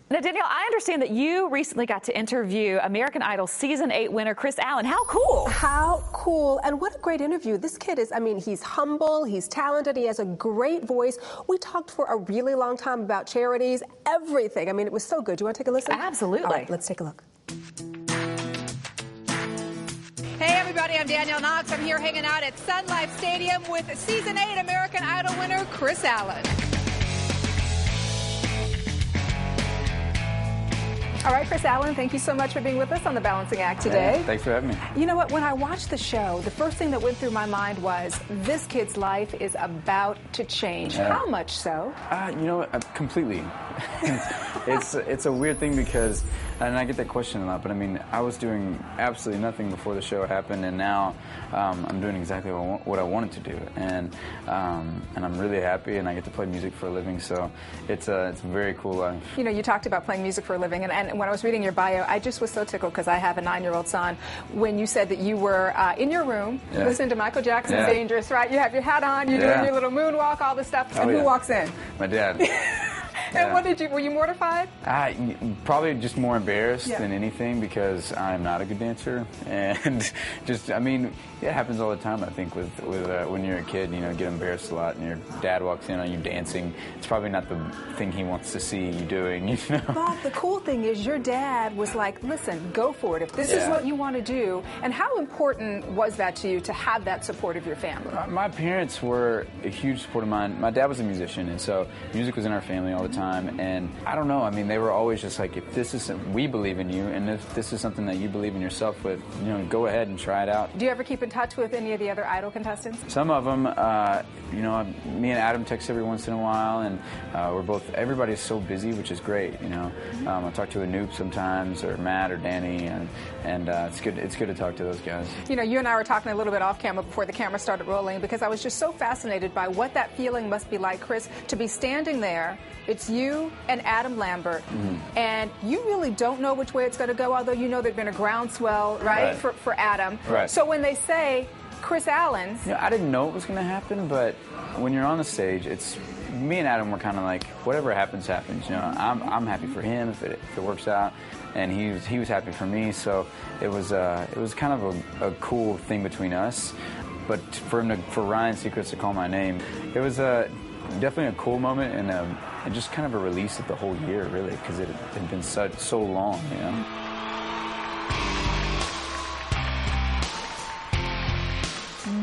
Now, Danielle, I understand that you recently got to interview American Idol Season 8 winner Kris Allen. How cool! How cool, and what a great interview. This kid is, I mean, he's humble, he's talented, he has a great voice. We talked for a really long time about charities, everything. I mean, it was so good. Do you want to take a listen? Absolutely. All right, let's take a look. Hey everybody, I'm Danielle Knox. I'm here hanging out at Sun Life Stadium with Season 8 American Idol winner Kris Allen. All right, Kris Allen, thank you so much for being with us on The Balancing Act today. Yeah, thanks for having me. You know what, when I watched the show, the first thing that went through my mind was, this kid's life is about to change. Yeah. How much so? You know what, completely. It's a weird thing because, and I get that question a lot, but I mean, I was doing absolutely nothing before the show happened, and now I'm doing exactly what I wanted to do, and I'm really happy, and I get to play music for a living, so it's a very cool life. You know, you talked about playing music for a living, and when I was reading your bio, I just was so tickled because I have a 9-year-old son. When you said that you were in your room listening to Michael Jackson's Dangerous, right? You have your hat on, you're doing your little moonwalk, all this stuff, and who walks in? My dad. And what did you, were you mortified? Probably just more embarrassed than anything because I'm not a good dancer, and just, I mean, it happens all the time, I think, with when you're a kid, you know, get embarrassed a lot, and your dad walks in on you dancing. It's probably not the thing he wants to see you doing, you know? But the cool thing is your dad was like, listen, go for it. If this is what you want to do. And how important was that to you to have that support of your family? My parents were a huge support of mine. My dad was a musician, and so music was in our family all the time, and I don't know, I mean, they were always just like, if this is, we believe in you, and if this is something that you believe in yourself with, you know, go ahead and try it out. Do you ever keep in touch with any of the other Idol contestants? Some of them, you know, me and Adam text every once in a while, and everybody's so busy, which is great, you know. I talk to Anoop sometimes, or Matt, or Danny, and it's good to talk to those guys. You know, you and I were talking a little bit off camera before the camera started rolling, because I was just so fascinated by what that feeling must be like, Kris, to be standing there. It's you and Adam Lambert, and you really don't know which way it's going to go, although you know there's been a groundswell, right. For Adam. Right. So when they say Kris Allen... You know, I didn't know it was going to happen, but when you're on the stage, it's... Me and Adam were kind of like, whatever happens, happens. You know, I'm happy for him if it works out, and he was happy for me. So it was kind of a cool thing between us. But for Ryan Seacrest to call my name, it was definitely a cool moment, and just kind of a release of the whole year, really, because it had been so long, you know.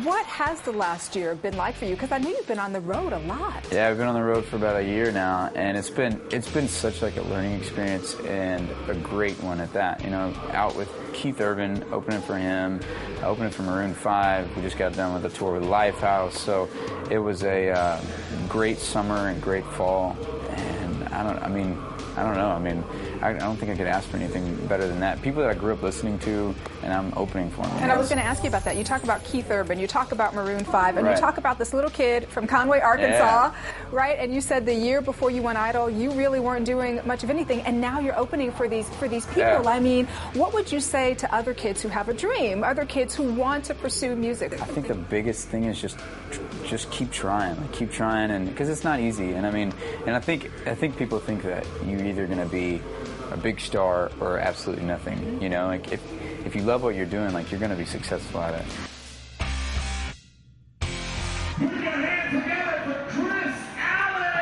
What has the last year been like for you? Because I know you've been on the road a lot. Yeah, I've been on the road for about a year now, and it's been such like a learning experience, and a great one at that. You know, out with Keith Urban, opening for him, opening for Maroon 5. We just got done with a tour with Lifehouse, so it was a great summer and great fall. And I don't know. I mean, I don't think I could ask for anything better than that. People that I grew up listening to, and I'm opening for them. And I was going to ask you about that. You talk about Keith Urban, you talk about Maroon 5, and you talk about this little kid from Conway, Arkansas, right? And you said the year before you won Idol, you really weren't doing much of anything, and now you're opening for these people. Yeah. I mean, what would you say to other kids who have a dream, other kids who want to pursue music? I think the biggest thing is just keep trying, and because it's not easy. And I mean, and I think people think that you're either going to be a big star or absolutely nothing. You know, like if you love what you're doing, like you're going to be successful at it. Put your hands together for Kris Allen!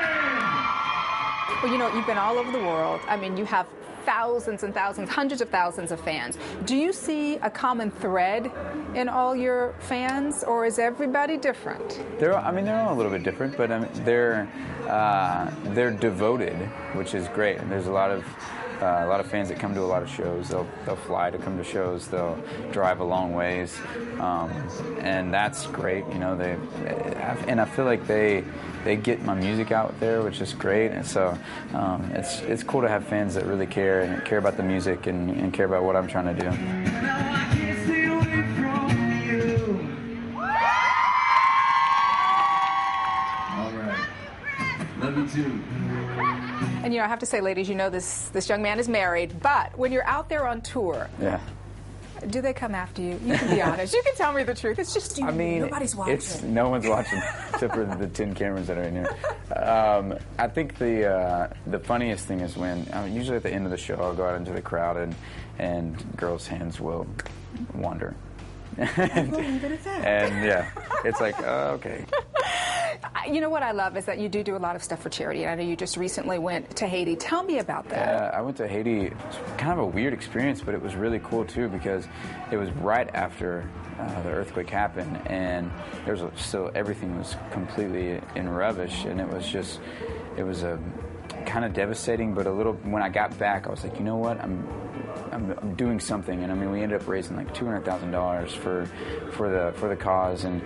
Well, you know, you've been all over the world. I mean, you have thousands and thousands, hundreds of thousands of fans. Do you see a common thread in all your fans, or is everybody different? They're all a little bit different, but I mean, they're devoted, which is great. And there's a lot of fans that come to a lot of shows. They'll fly to come to shows. They'll drive a long ways, and that's great. You know, and I feel like they get my music out there, which is great. And so it's cool to have fans that really care and care about the music and care about what I'm trying to do. All right, love you too. And, you know, I have to say, ladies, you know this young man is married, but when you're out there on tour, do they come after you? You can be honest. You can tell me the truth. It's just, nobody's watching. No one's watching. except for the 10 cameras that are in here. I think the funniest thing is when usually at the end of the show I'll go out into the crowd and girls' hands will wander. And yeah, it's like okay. You know what I love is that you do a lot of stuff for charity. I know you just recently went to Haiti. Tell me about that. Yeah, I went to Haiti. It's kind of a weird experience, but it was really cool too because it was right after the earthquake happened, and there was still everything was completely in rubbish, and it was a kind of devastating, but a little. When I got back, I was like, you know what, I'm doing something, and I mean, we ended up raising like $200,000 for the cause, and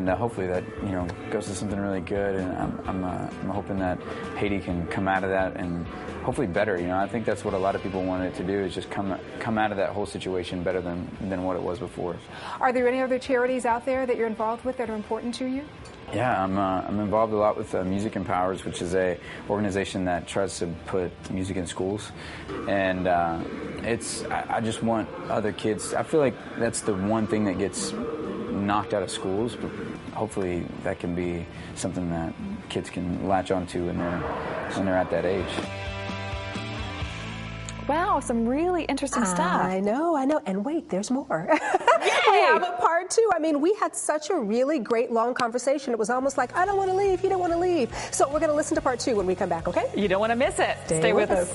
hopefully that goes to something really good, and I'm hoping that Haiti can come out of that and hopefully better. I think that's what a lot of people wanted to do is just come out of that whole situation better than what it was before. Are there any other charities out there that you're involved with that are important to you? Yeah, I'm involved a lot with Music Empowers, which is a organization that tries to put music in schools, and I just want other kids. I feel like that's the one thing that gets knocked out of schools, but hopefully that can be something that kids can latch onto when they're at that age. Wow, some really interesting stuff. I know. And wait, there's more. We have a part 2. I mean, we had such a really great long conversation. It was almost like, I don't want to leave, you don't want to leave. So we're going to listen to part 2 when we come back, okay? You don't want to miss it. Stay with us.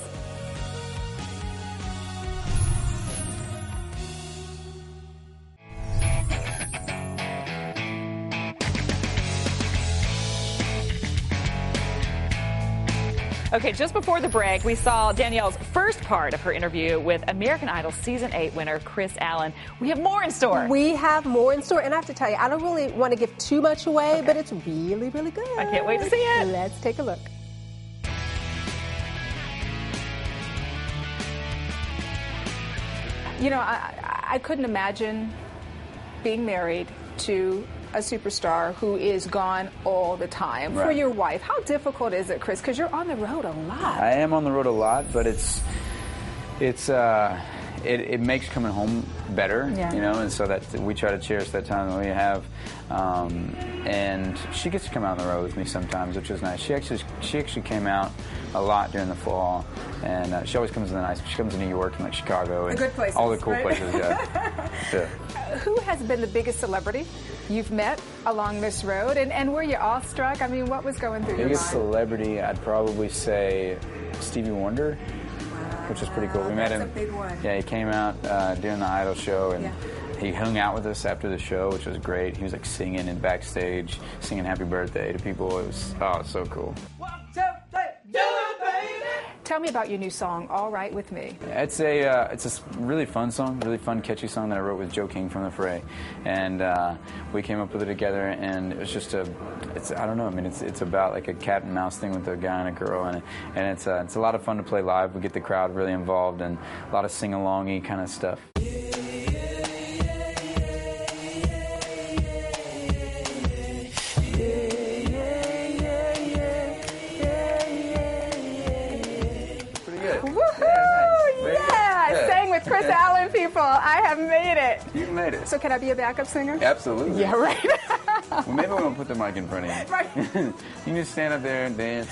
Okay, just before the break, we saw Danielle's first part of her interview with American Idol Season 8 winner Kris Allen. We have more in store. We have more in store, and I have to tell you, I don't really want to give too much away, but it's really, really good. I can't wait to see it. Let's take a look. I couldn't imagine being married to a superstar who is gone all the time. Right. For your wife, how difficult is it, Kris? Because you're on the road a lot. I am on the road a lot, but it makes coming home better, and so that we try to cherish that time that we have. And she gets to come out on the road with me sometimes, which is nice. She actually came out a lot during the fall, and she always comes in she comes to New York and like Chicago and the good places, all the cool right? places. Yeah. Who has been the biggest celebrity you've met along this road, and were you awestruck? I mean, what was going through your mind? Biggest celebrity, I'd probably say Stevie Wonder, which is pretty cool. We met him. That's a big one. Yeah, he came out during the Idol show, and he hung out with us after the show, which was great. He was like singing and backstage, singing "Happy Birthday" to people. It was so cool. 1, 2, 3, do it, baby. Tell me about your new song, All Right With Me. It's a really fun song, really fun, catchy song that I wrote with Joe King from The Fray, and we came up with it together. And it was just I don't know. I mean, it's about like a cat and mouse thing with a guy and a girl, and it's a lot of fun to play live. We get the crowd really involved and a lot of sing-alongy kind of stuff. Kris Allen, people, I have made it. You made it. So can I be a backup singer? Absolutely. Yeah, right. Well, maybe we won't put the mic in front of you. Right. You can just stand up there and dance.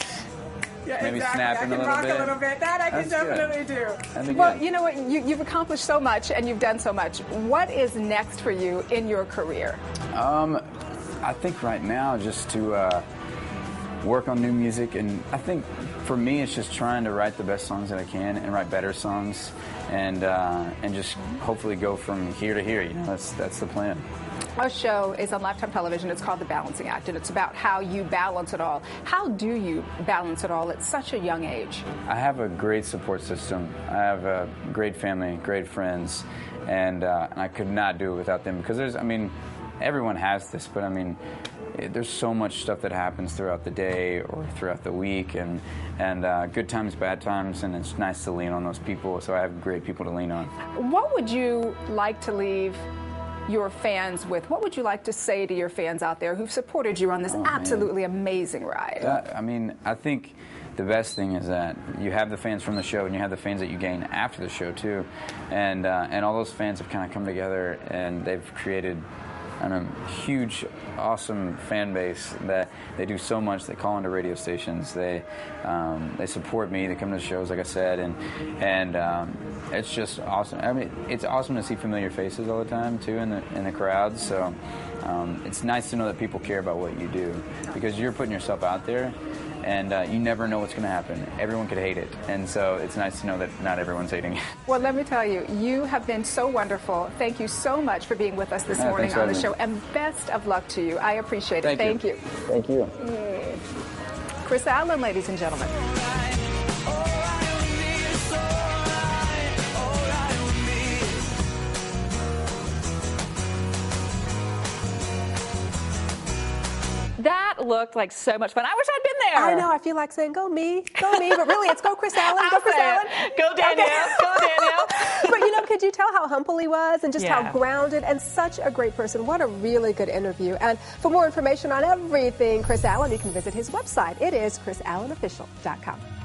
Yeah, maybe exactly. snapping a little bit. I can rock a little bit. That I can definitely do. Well, you know what? You've accomplished so much and you've done so much. What is next for you in your career? I think right now just to work on new music, and I think for me it's just trying to write the best songs that I can and write better songs, and just hopefully go from here to here. That's the plan. Our show is on Lifetime Television. It's called The Balancing Act, and it's about how you balance it all. How do you balance it all at such a young age? I have a great support system. I have a great family, great friends, and I could not do it without them, because everyone has this, but there's so much stuff that happens throughout the day or throughout the week, and good times, bad times, and it's nice to lean on those people. So I have great people to lean on. What would you like to leave your fans with? What would you like to say to your fans out there who've supported you on this absolutely amazing ride? I think the best thing is that you have the fans from the show, and you have the fans that you gain after the show too, and all those fans have kind of come together, and they've created on a huge, awesome fan base that they do so much. They call into radio stations. They support me. They come to the shows, like I said, and it's just awesome. I mean, it's awesome to see familiar faces all the time too in the crowds. So it's nice to know that people care about what you do, because you're putting yourself out there. And you never know what's going to happen. Everyone could hate it. And so it's nice to know that not everyone's hating it. Well, let me tell you, you have been so wonderful. Thank you so much for being with us this morning on the show. And best of luck to you. I appreciate it. Thank you. Thank you. Kris Allen, ladies and gentlemen. That looked like so much fun. I wish I'd been there. I know. I feel like saying, go me, but really, it's go Kris Allen, go Kris Allen. Go Danielle, go Danielle. But could you tell how humble he was and just how grounded and such a great person? What a really good interview. And for more information on everything Kris Allen, you can visit his website. It is KrisAllenOfficial.com.